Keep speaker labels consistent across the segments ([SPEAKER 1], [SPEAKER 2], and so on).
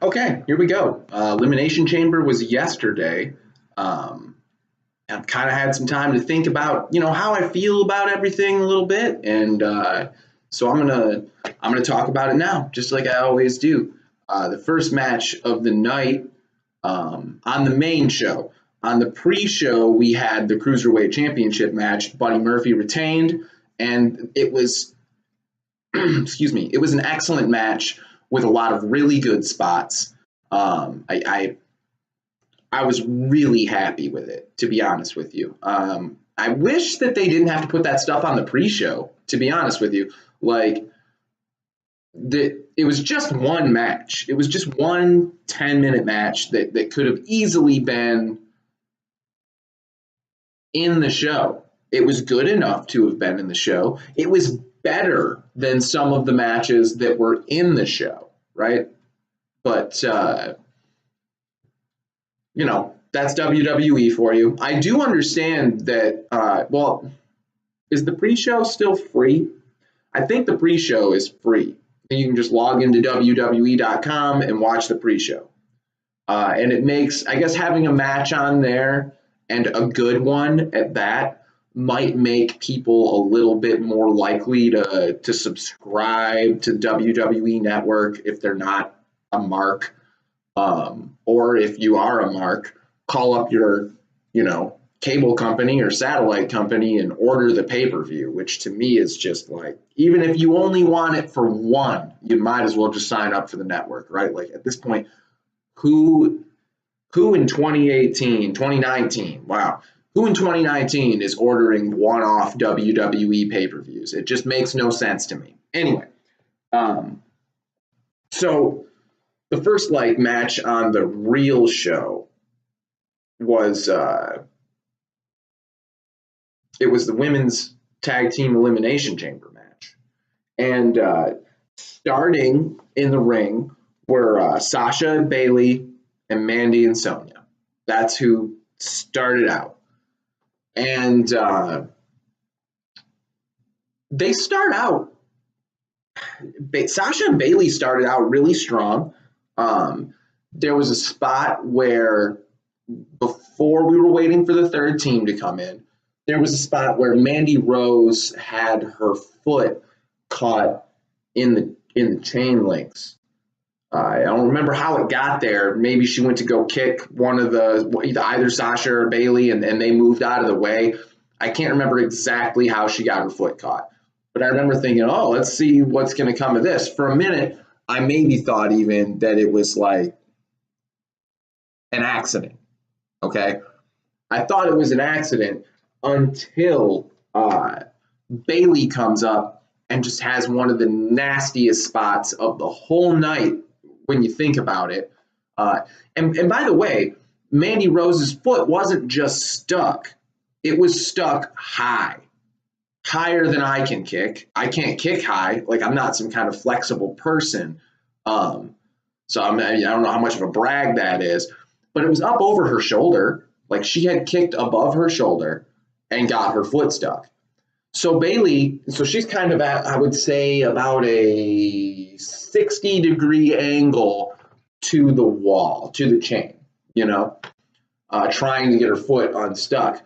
[SPEAKER 1] Okay, here we go. Elimination Chamber was yesterday. I've kind of had some time to think about, how I feel about everything a little bit, and so I'm gonna talk about it now, just like I always do. The first match of the night on the main show. On the pre-show, we had the Cruiserweight Championship match. Buddy Murphy retained, and it was, excuse me, it was an excellent match with a lot of really good spots. I was really happy with it, to be honest with you. I wish that they didn't have to put that stuff on the pre-show, to be honest with you. Like, it was just one match. It was just one 10-minute match that could have easily been in the show. It was good enough to have been in the show. It was better than some of the matches that were in the show, right? But, that's WWE for you. I do understand that, is the pre-show still free? I think the pre-show is free. You can just log into WWE.com and watch the pre-show. And it makes, I guess, having a match on there and a good one at that might make people a little bit more likely to subscribe to WWE Network if they're not a mark. Or if you are a mark, call up your, cable company or satellite company and order the pay-per-view, which to me is just like, even if you only want it for one, you might as well just sign up for the network, right? Like at this point, who in 2019, wow, who in 2019 is ordering one-off WWE pay-per-views? It just makes no sense to me. Anyway, so the first match on the real show was it was the women's tag team elimination chamber match, and starting in the ring were Sasha, Bailey, and Mandy and Sonya. That's who started out, and they start out. Sasha and Bailey started out really strong. There was a spot where, before we were waiting for the third team to come in, there was a spot where Mandy Rose had her foot caught in the chain links. I don't remember how it got there. Maybe she went to go kick one of either Sasha or Bailey, and they moved out of the way. I can't remember exactly how she got her foot caught, but I remember thinking, oh, let's see what's going to come of this. For a minute, I maybe thought even that it was like an accident. Okay. I thought it was an accident until Bailey comes up and just has one of the nastiest spots of the whole night when you think about it. And by the way, Mandy Rose's foot wasn't just stuck. It was stuck higher than I can kick. I can't kick high. Like, I'm not some kind of flexible person. So I don't know how much of a brag that is, but it was up over her shoulder. Like, she had kicked above her shoulder and got her foot stuck. So Bailey, she's kind of at, I would say, about a 60-degree angle to the wall, to the chain, trying to get her foot unstuck.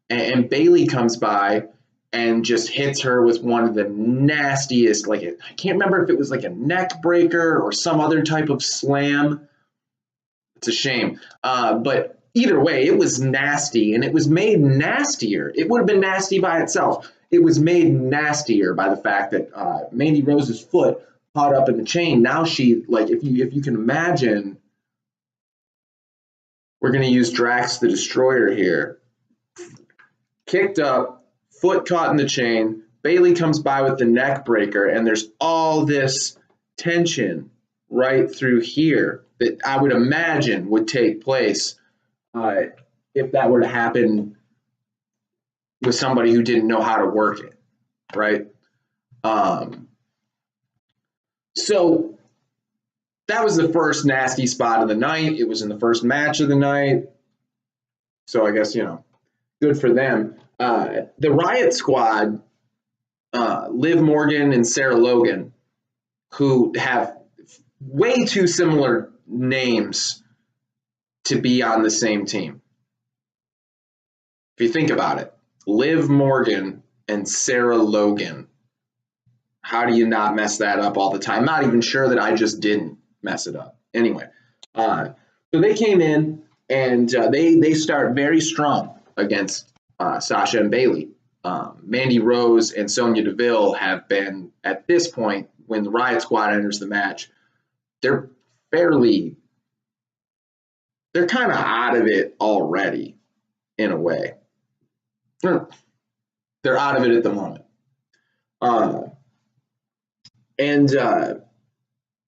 [SPEAKER 1] And Bailey comes by and just hits her with one of the nastiest, I can't remember if it was like a neck breaker or some other type of slam. It's a shame. But either way, it was nasty, and it was made nastier. It would have been nasty by itself. It was made nastier by the fact that Mandy Rose's foot caught up in the chain. Now she, if you can imagine, we're going to use Drax the Destroyer here. Kicked up, foot caught in the chain. Bailey comes by with the neck breaker, and there's all this tension right through here that I would imagine would take place if that were to happen with somebody who didn't know how to work it, right? So that was the first nasty spot of the night. It was in the first match of the night. So I guess, good for them. The Riot Squad, Liv Morgan and Sarah Logan, who have way too similar names to be on the same team. If you think about it, Liv Morgan and Sarah Logan. How do you not mess that up all the time? I'm not even sure that I just didn't mess it up. Anyway, so they came in and they start very strong against Sasha and Bayley. Mandy Rose and Sonya Deville have been, at this point, when the Riot Squad enters the match, they're kind of out of it already, in a way. They're out of it at the moment.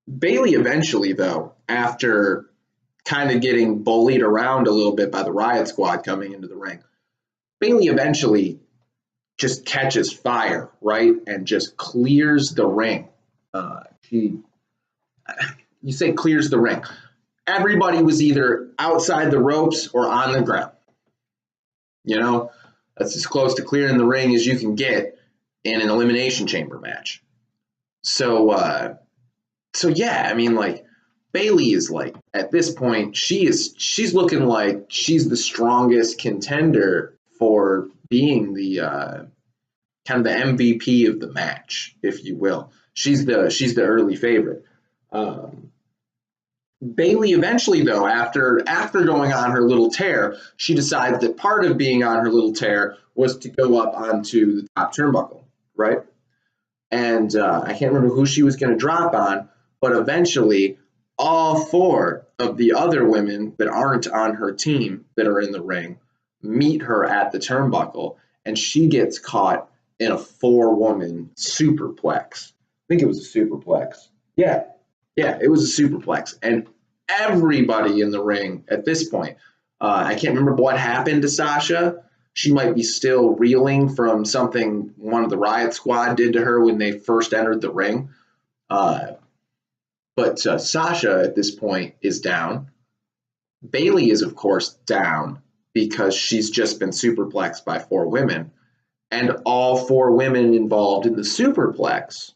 [SPEAKER 1] Bayley eventually, though, after kind of getting bullied around a little bit by the Riot Squad coming into the ring, Bayley eventually just catches fire, right, and just clears the ring. You say clears the ring. Everybody was either outside the ropes or on the ground. You know, that's as close to clearing the ring as you can get in an Elimination Chamber match. So yeah, I mean, like, Bayley is, like, at this point, she's looking like she's the strongest contender for being the kind of the MVP of the match, if you will. She's the early favorite. Bayley eventually, though, after going on her little tear, she decides that part of being on her little tear was to go up onto the top turnbuckle, right? And I can't remember who she was going to drop on, but eventually all four of the other women that aren't on her team that are in the ring meet her at the turnbuckle, and she gets caught in a 4-woman superplex. I think it was a superplex. Yeah, it was a superplex. And everybody in the ring at this point, I can't remember what happened to Sasha. She might be still reeling from something one of the Riot Squad did to her when they first entered the ring. But Sasha at this point is down. Bayley is, of course, down because she's just been superplexed by 4 women. And all 4 women involved in the superplex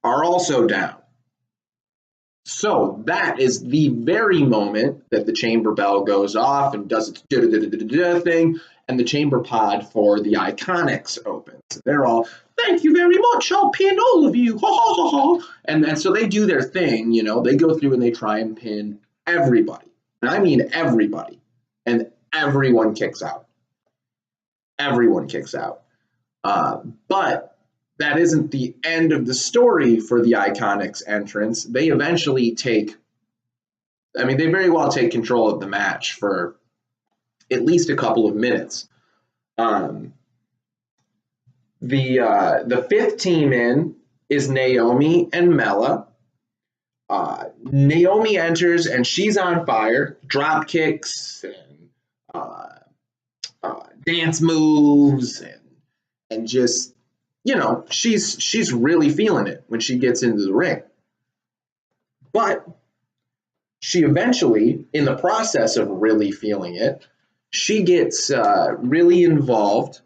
[SPEAKER 1] are also down. So that is the very moment that the chamber bell goes off and does its thing, and the chamber pod for the Iconics opens. They're all, thank you very much, I'll pin all of you, ha ha ha ha. And so they do their thing, you know, they go through and they try and pin everybody. And I mean everybody. And everyone kicks out. Everyone kicks out. But that isn't the end of the story for the Iconics entrance. They eventually they very well take control of the match for at least a couple of minutes. The 5th team in is Naomi and Mella. Naomi enters and she's on fire, drop kicks and dance moves and just, you know, she's really feeling it when she gets into the ring. But she eventually, in the process of really feeling it, she gets really involved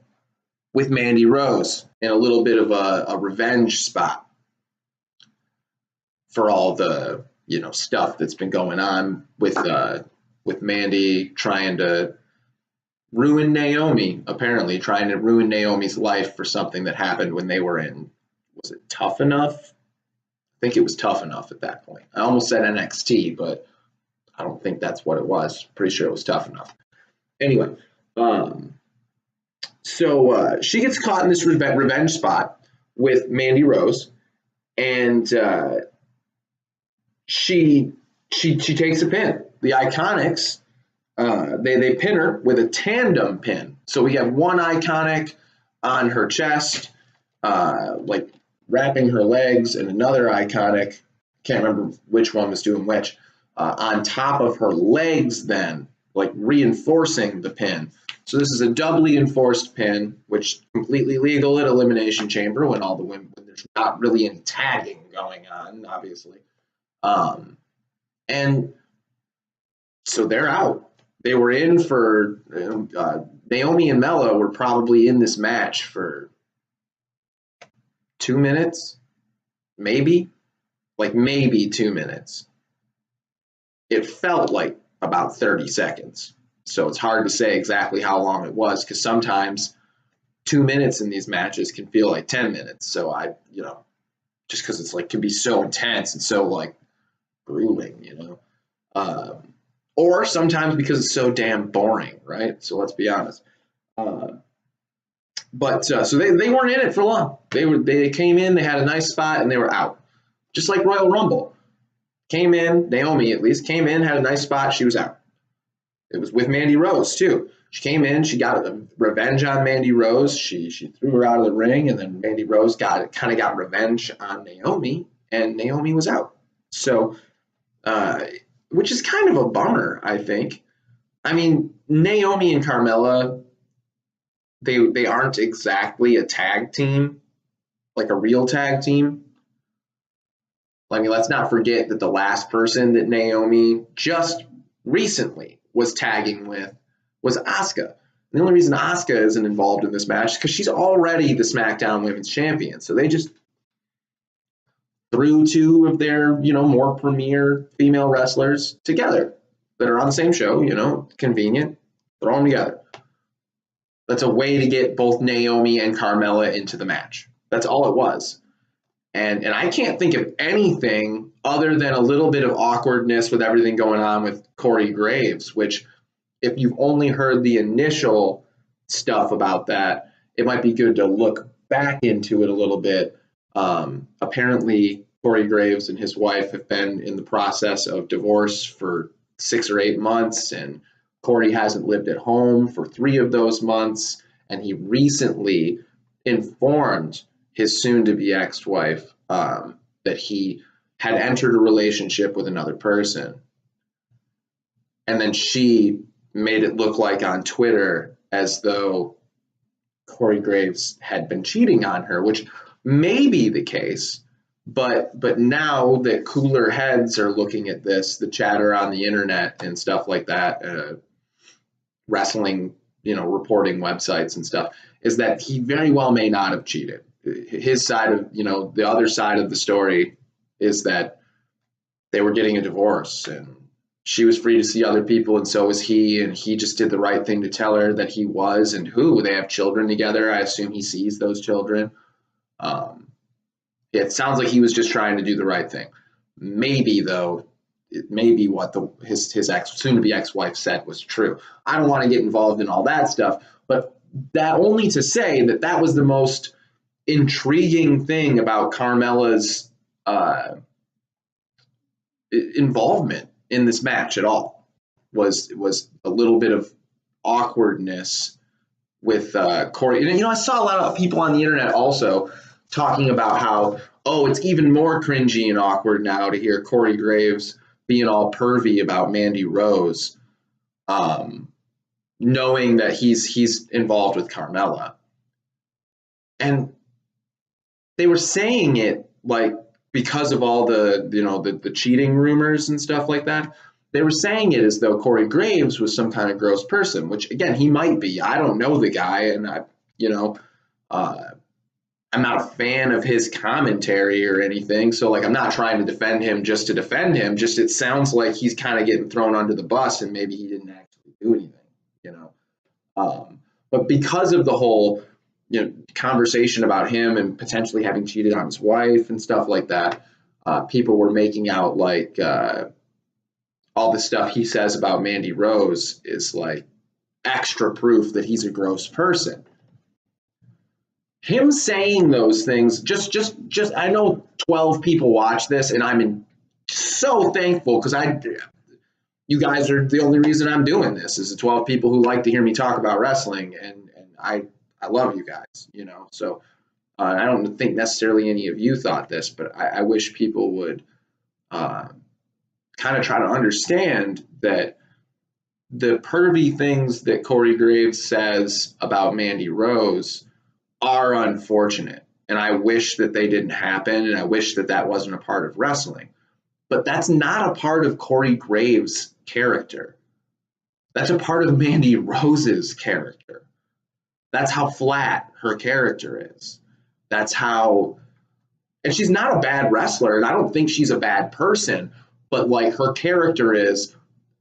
[SPEAKER 1] with Mandy Rose in a little bit of a revenge spot for all the, you know, stuff that's been going on with Mandy trying to ruin Naomi, apparently trying to ruin Naomi's life for something that happened when they were in, was it Tough Enough? I think it was Tough Enough at that point. I almost said NXT, but I don't think that's what it was. Pretty sure it was Tough Enough. Anyway, so she gets caught in this revenge spot with Mandy Rose, and she takes a pin. The Iconics, they pin her with a tandem pin. So we have one Iconic on her chest, like wrapping her legs, and another Iconic, can't remember which one was doing which, on top of her legs then, like reinforcing the pin. So this is a doubly enforced pin, which is completely legal at Elimination Chamber when all the women, when there's not really any tagging going on, obviously. And so they're out. They were in for, Naomi and Mella were probably in this match for 2 minutes, maybe 2 minutes. it felt like about 30 seconds. So it's hard to say exactly how long it was, because sometimes 2 minutes in these matches can feel like 10 minutes. So just because it's like can be so intense and so like grueling, or sometimes because it's so damn boring, right? So let's be honest. So they weren't in it for long. They came in, they had a nice spot, and they were out. Just like Royal Rumble. Came in, Naomi at least, came in, had a nice spot, she was out. It was with Mandy Rose, too. She came in, she got a revenge on Mandy Rose. She threw her out of the ring, and then Mandy Rose kind of got revenge on Naomi, and Naomi was out. So, which is kind of a bummer, I think. I mean, Naomi and Carmella, they aren't exactly a tag team, like a real tag team. I mean, let's not forget that the last person that Naomi just recently was tagging with was Asuka. The only reason Asuka isn't involved in this match is because she's already the SmackDown Women's Champion. So they just threw two of their, more premier female wrestlers together that are on the same show, convenient, throw them together. That's a way to get both Naomi and Carmella into the match. That's all it was. And I can't think of anything other than a little bit of awkwardness with everything going on with Corey Graves, which if you've only heard the initial stuff about that, it might be good to look back into it a little bit. Apparently, Corey Graves and his wife have been in the process of divorce for 6 or 8 months, and Corey hasn't lived at home for 3 of those months, and he recently informed his soon-to-be ex-wife that he had entered a relationship with another person. And then she made it look like on Twitter as though Corey Graves had been cheating on her, which may be the case. But now that cooler heads are looking at this, the chatter on the internet and stuff like that, wrestling, reporting websites and stuff, is that he very well may not have cheated. His side of, the other side of the story is that they were getting a divorce and she was free to see other people and so was he, and he just did the right thing to tell her that he was, and they have children together. I assume he sees those children. It sounds like he was just trying to do the right thing. Maybe, though, it may be what his soon-to-be ex-wife said was true. I don't want to get involved in all that stuff, but that only to say that was the most intriguing thing about Carmella's involvement in this match at all was a little bit of awkwardness with Corey. And, I saw a lot of people on the internet also talking about how, it's even more cringy and awkward now to hear Corey Graves being all pervy about Mandy Rose, knowing that he's involved with Carmella. And they were saying it like because of all the the cheating rumors and stuff like that. They were saying it as though Corey Graves was some kind of gross person, which again he might be. I don't know the guy, and I'm not a fan of his commentary or anything. So I'm not trying to defend him just to defend him. Just it sounds like he's kind of getting thrown under the bus, and maybe he didn't actually do anything. But because of the whole conversation about him and potentially having cheated on his wife and stuff like that, people were making out like all the stuff he says about Mandy Rose is like extra proof that he's a gross person. Him saying those things, just I know 12 people watch this, and I'm so thankful because you guys are the only reason I'm doing this is the 12 people who like to hear me talk about wrestling, and I love you guys, So I don't think necessarily any of you thought this, but I wish people would kind of try to understand that the pervy things that Corey Graves says about Mandy Rose are unfortunate. And I wish that they didn't happen, and I wish that wasn't a part of wrestling. But that's not a part of Corey Graves' character. That's a part of Mandy Rose's character. That's how flat her character is. And she's not a bad wrestler, and I don't think she's a bad person, but like her character is,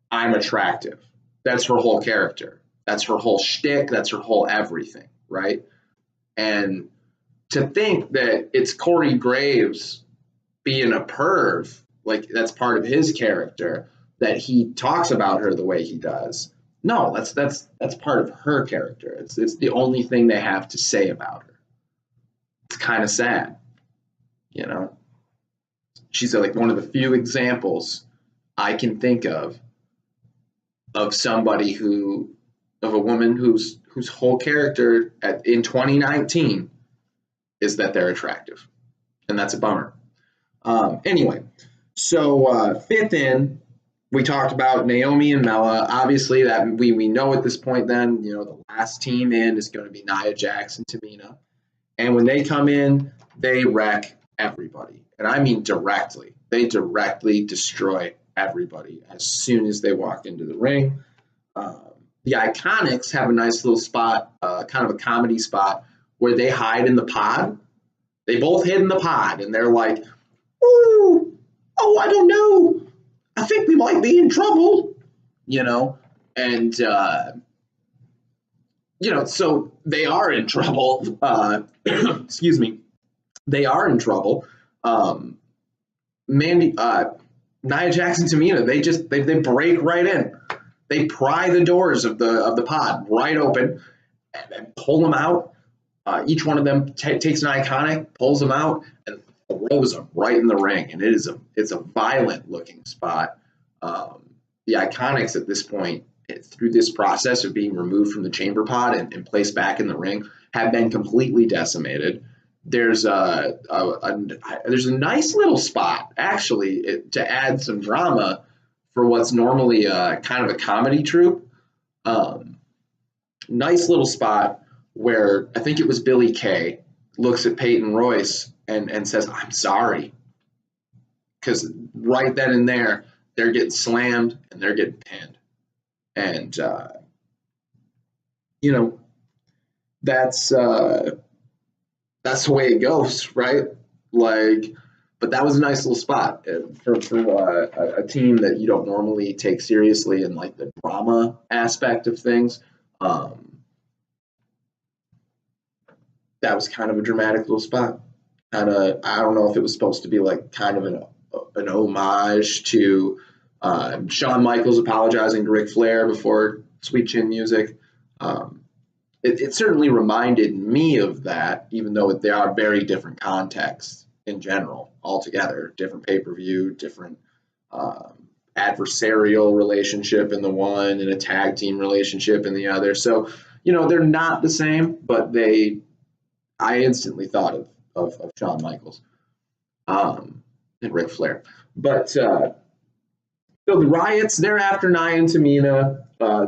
[SPEAKER 1] I'm attractive. That's her whole character. That's her whole shtick. That's her whole everything, right? And to think that it's Corey Graves being a perv, like that's part of his character, that he talks about her the way he does. No, that's part of her character. It's the only thing they have to say about her. It's kind of sad, you know. She's like one of the few examples I can think of somebody of a woman whose whole character in 2019 is that they're attractive, and that's a bummer. Anyway, so fifth in, we talked about Naomi and Mella. Obviously, that we know at this point. Then the last team in is going to be Nia Jax and Tamina, and when they come in, they wreck everybody, and I mean directly. They directly destroy everybody as soon as they walk into the ring. The Iconics have a nice little spot, kind of a comedy spot, where they hide in the pod. They both hid in the pod, and they're like, "Ooh, oh, I don't know. I think we might be in trouble," and so they are in trouble. Excuse me, they are in trouble. Nia Jax and Tamina, they break right in. They pry the doors of the pod right open and pull them out. Each one of them takes an Iconic, pulls them out, and throws them right in the ring. And it's a violent looking spot. The Iconics at this point, through this process of being removed from the chamber pod and placed back in the ring, have been completely decimated. There's a nice little spot actually to add some drama for what's normally kind of a comedy troupe. Nice little spot where I think it was Billy Kay looks at Peyton Royce and says, "I'm sorry," because right then and there they're getting slammed and they're getting pinned, and that's the way it goes, right? Like, but that was a nice little spot for a team that you don't normally take seriously in like the drama aspect of things. That was kind of a dramatic little spot. I don't know if it was supposed to be like kind of an homage to Shawn Michaels apologizing to Ric Flair before Sweet Chin Music. It certainly reminded me of that, even though they are very different contexts in general altogether. Different pay-per-view, different adversarial relationship in the one and a tag team relationship in the other. So, they're not the same, but I instantly thought of Shawn Michaels and Ric Flair. But so the Riots, they're after Nia and Tamina.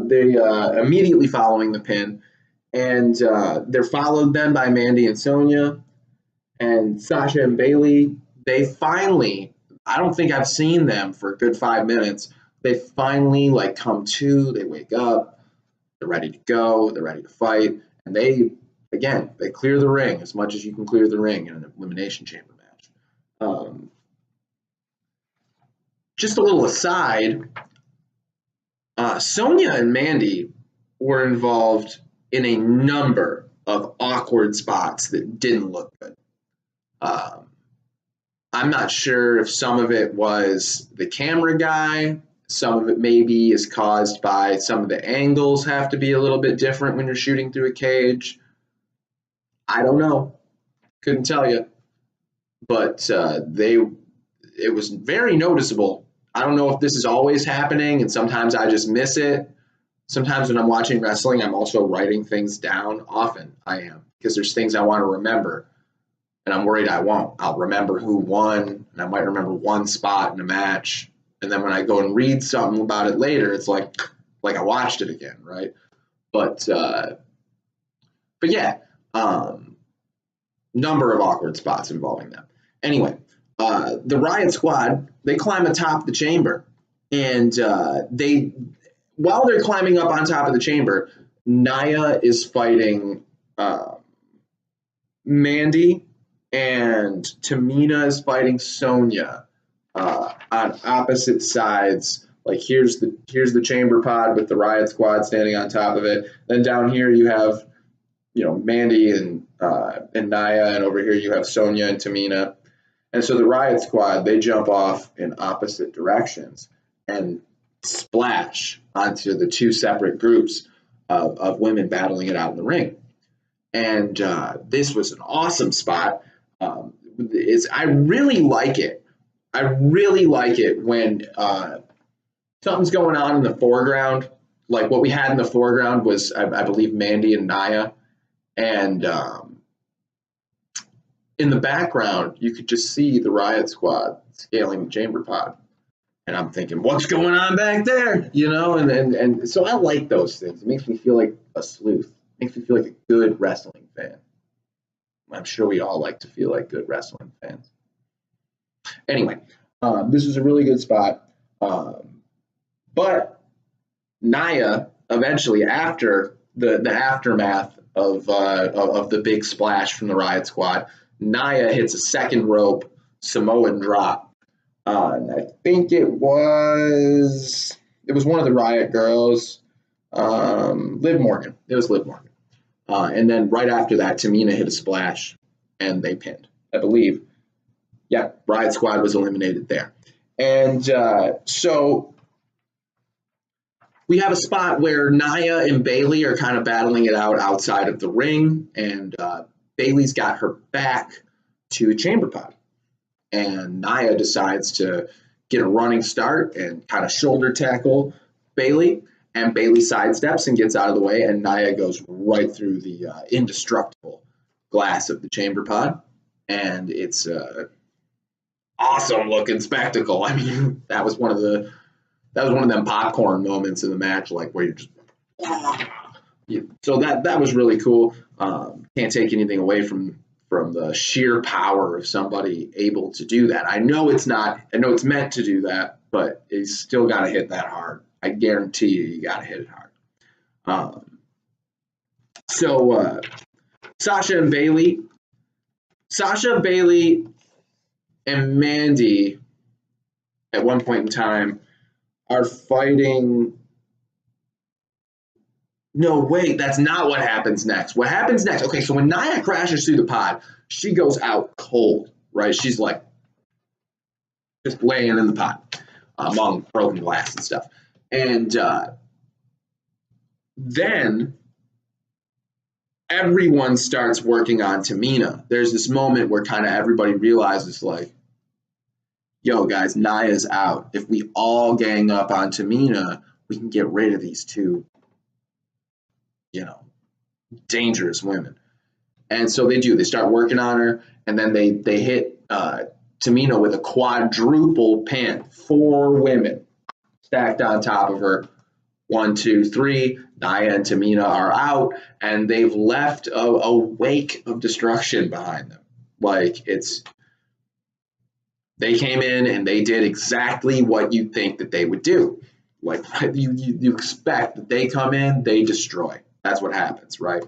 [SPEAKER 1] They immediately following the pin. And they're followed then by Mandy and Sonya and Sasha and Bayley. They finally, I don't think I've seen them for a good 5 minutes. They finally come to, they wake up, they're ready to go, they're ready to fight. And they clear the ring as much as you can clear the ring in an Elimination Chamber match. Just a little aside, Sonya and Mandy were involved in a number of awkward spots that didn't look good. I'm not sure if some of it was the camera guy. Some of it maybe is caused by some of the angles have to be a little bit different when you're shooting through a cage. I don't know. Couldn't tell you. But it was very noticeable. I don't know if this is always happening, and sometimes I just miss it. Sometimes when I'm watching wrestling, I'm also writing things down. Often I am, because there's things I want to remember, and I'm worried I won't. I'll remember who won, and I might remember one spot in a match, and then when I go and read something about it later, it's like I watched it again, right? But yeah, number of awkward spots involving them. Anyway, the Riot Squad, they climb atop the chamber, and while they're climbing up on top of the chamber, Nia is fighting Mandy, and Tamina is fighting Sonya. on opposite sides. Like here's the chamber pod with the Riot Squad standing on top of it. Then down here you have, Mandy and Nia, and over here you have Sonya and Tamina. And so the Riot Squad, they jump off in opposite directions and splash onto the two separate groups of women battling it out in the ring. And this was an awesome spot. I really like it. I really like it when something's going on in the foreground. Like what we had in the foreground was, I believe, Mandy and Nia. And in the background, you could just see the Riot Squad scaling the chamber pod. And I'm thinking, what's going on back there? And so I like those things. It makes me feel like a sleuth. It makes me feel like a good wrestling fan. I'm sure we all like to feel like good wrestling fans. Anyway, this is a really good spot. But Nia, eventually, after the aftermath of the big splash from the Riot Squad, Nia hits a second rope Samoan drop. And I think it was one of the Riot girls, Liv Morgan. It was Liv Morgan. And then right after that, Tamina hit a splash, and they pinned, I believe. Yeah, Riot Squad was eliminated there. And so we have a spot where Nia and Bayley are kind of battling it out outside of the ring, and Bayley's got her back to the chamber pod. And Nia decides to get a running start and kind of shoulder tackle Bayley. And Bayley sidesteps and gets out of the way, and Nia goes right through the indestructible glass of the chamber pod. And it's an awesome looking spectacle. I mean, that was one of them popcorn moments in the match, like where you're just so that was really cool. Can't take anything away from the sheer power of somebody able to do that. I know it's meant to do that, but it's still got to hit that hard. I guarantee you got to hit it hard. So Sasha, Bayley, and Mandy at one point in time are fighting. No, wait, that's not what happens next. What happens next? Okay, so when Nia crashes through the pod, she goes out cold, right? She's like just laying in the pod among broken glass and stuff. And then everyone starts working on Tamina. There's this moment where kind of everybody realizes, like, yo, guys, Nia's out. If we all gang up on Tamina, we can get rid of these two, dangerous women. And so they do. They start working on her, and then they hit Tamina with a quadruple pin. 4 women stacked on top of her. 1, 2, 3. Nia and Tamina are out, and they've left a wake of destruction behind them. Like, they came in and they did exactly what you think that they would do. Like, you expect that they come in, they destroy. That's what happens, right?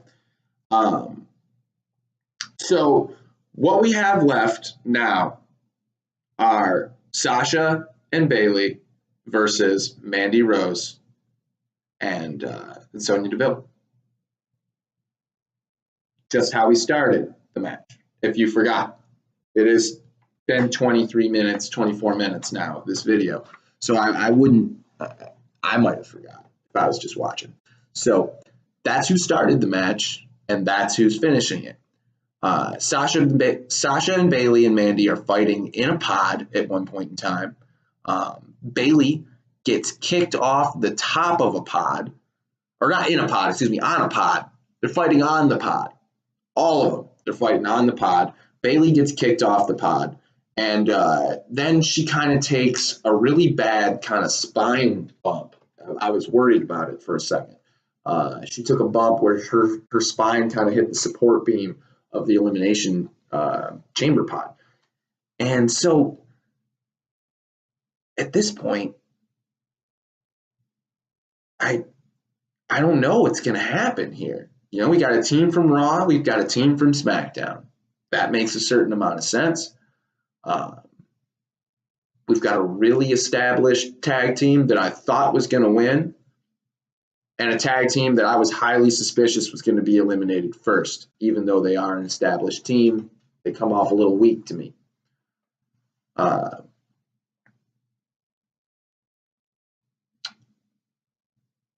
[SPEAKER 1] So what we have left now are Sasha and Bayley versus Mandy Rose and Sonya Deville. Just how we started the match, if you forgot. It has been 23 minutes, 24 minutes now of this video. So I might have forgot if I was just watching. So that's who started the match, and that's who's finishing it. Sasha and Bayley and Mandy are fighting in a pod at one point in time. Bayley gets kicked off the top of a pod, or not in a pod, excuse me, on a pod. They're fighting on the pod. All of them. They're fighting on the pod. Bayley gets kicked off the pod, and then she kind of takes a really bad kind of spine bump. I was worried about it for a second. She took a bump where her spine kind of hit the support beam of the elimination chamber pod. And so at this point, I don't know what's going to happen here. We got a team from Raw. We've got a team from SmackDown. That makes a certain amount of sense. we've got a really established tag team that I thought was going to win, and a tag team that I was highly suspicious was going to be eliminated first. Even though they are an established team, they come off a little weak to me.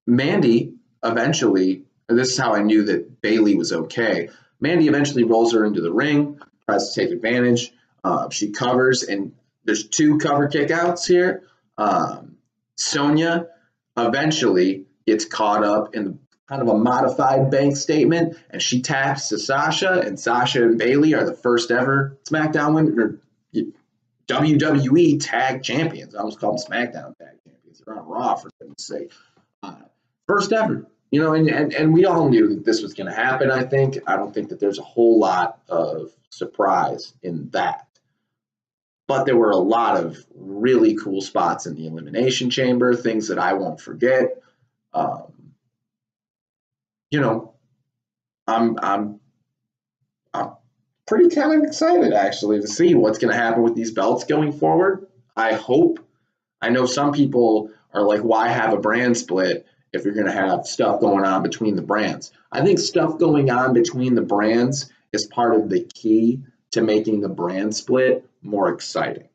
[SPEAKER 1] Mandy eventually, this is how I knew that Bayley was okay. Mandy eventually rolls her into the ring, tries to take advantage. She covers, and there's 2 cover kickouts here. Sonya eventually gets caught up in kind of a modified bank statement, and she taps to Sasha, and Sasha and Bayley are the first ever SmackDown women, or WWE Tag Champions. I almost call them SmackDown Tag Champions. They're on Raw, for goodness sake. First ever, and we all knew that this was going to happen, I think. I don't think that there's a whole lot of surprise in that. But there were a lot of really cool spots in the Elimination Chamber, things that I won't forget. I'm pretty kind of excited, actually, to see what's going to happen with these belts going forward. I know some people are like, why have a brand split if you're going to have stuff going on between the brands? I think stuff going on between the brands is part of the key to making the brand split more exciting.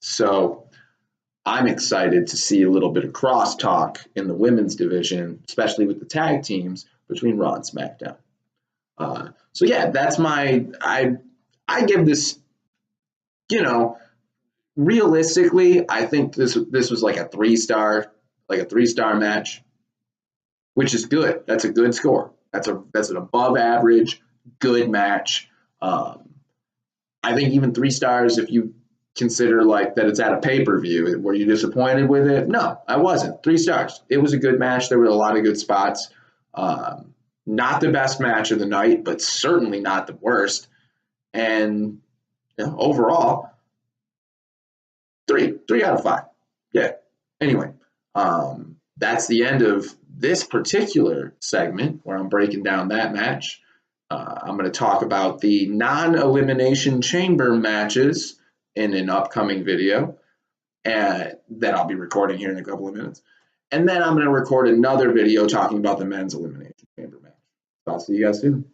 [SPEAKER 1] So I'm excited to see a little bit of crosstalk in the women's division, especially with the tag teams between Raw and SmackDown. So yeah, that's I give this, realistically, I think this was like a 3-star match, which is good. That's a good score. That's an above average good match. I think even 3 stars, if you consider like that it's at a pay-per-view. Were you disappointed with it? No, I wasn't. 3 stars. It was a good match. There were a lot of good spots. Not the best match of the night, but certainly not the worst. And overall, 3 out of 5. Yeah. Anyway, that's the end of this particular segment where I'm breaking down that match. I'm going to talk about the non-elimination chamber matches in an upcoming video that I'll be recording here in a couple of minutes. And then I'm going to record another video talking about the men's elimination chamber match. So I'll see you guys soon.